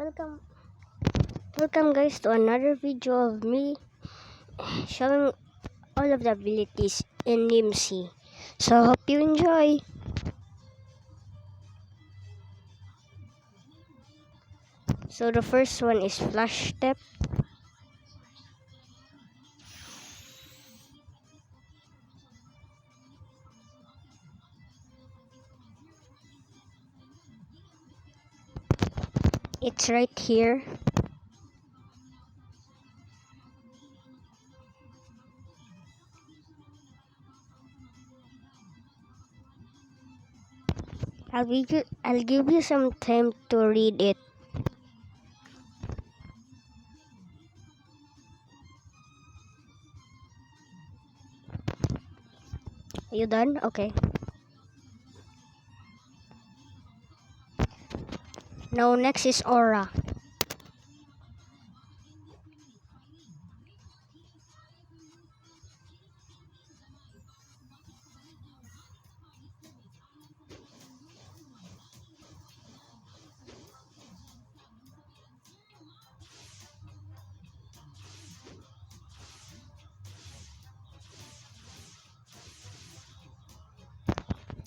Welcome, welcome guys to another video of me showing all of the abilities in Nimsi. So hope you enjoy. So the first one is Flash Step. It's right here. I'll give you some time to read it. Are you done? Okay. Now next is Aura.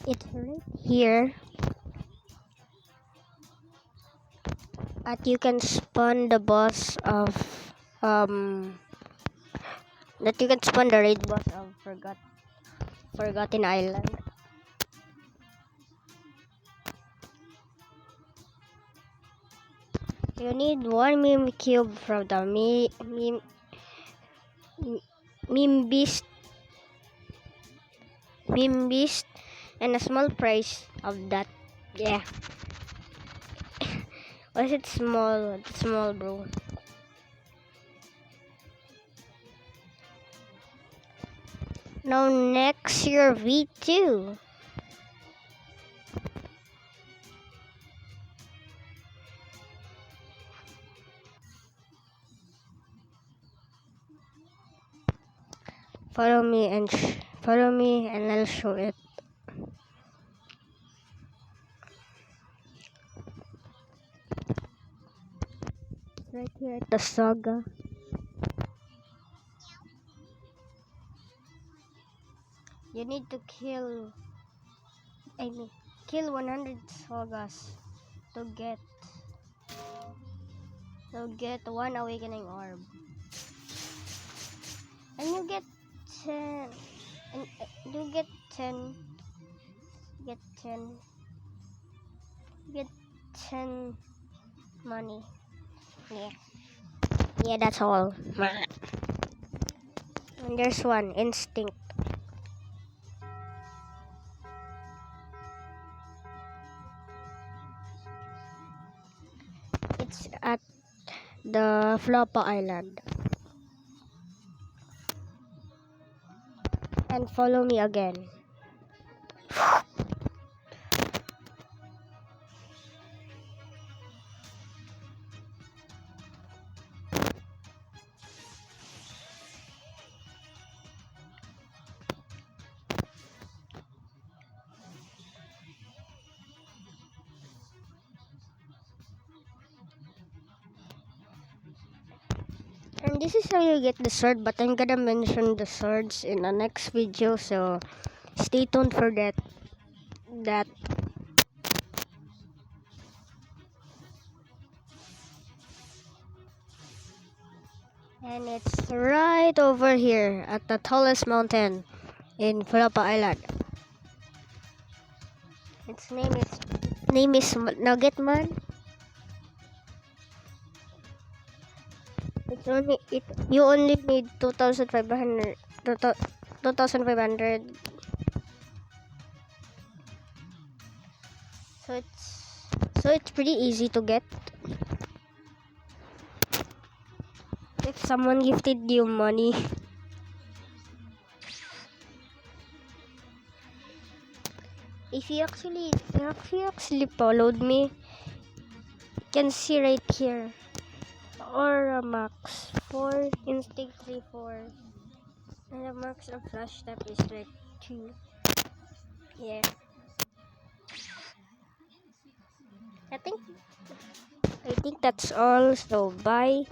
It's right here. That you can spawn the boss of that you can spawn the raid boss of Forgotten Island. You need one meme cube from the meme beast, and a small price of that. Yeah. Was it small? Small, bro. Now next your V2. Follow me and I'll show it. Right here at the saga. You need to kill 100 sagas to get one awakening orb. And you get 10 and you get 10 money. Yeah, that's all. And there's one instinct. It's at the Floppa Island. And follow me again. And this is how you get the sword, but I'm gonna mention the swords in the next video, so stay tuned for that. And it's right over here at the tallest mountain in Floppa Island. Its name is Nuggetman. You only need 2,500. So it's pretty easy to get. If someone gifted you money. If you actually followed me, you can see right here. Aura max 4, instinct 3, 4. And the max of flash step is like 2. Yeah. I think I think that's all. So bye.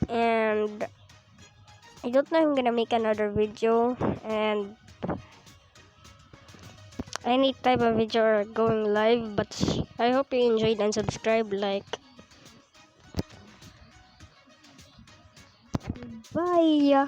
And I don't know if I'm gonna make another video and any type of video or going live, but I hope you enjoyed and subscribe. Like, bye.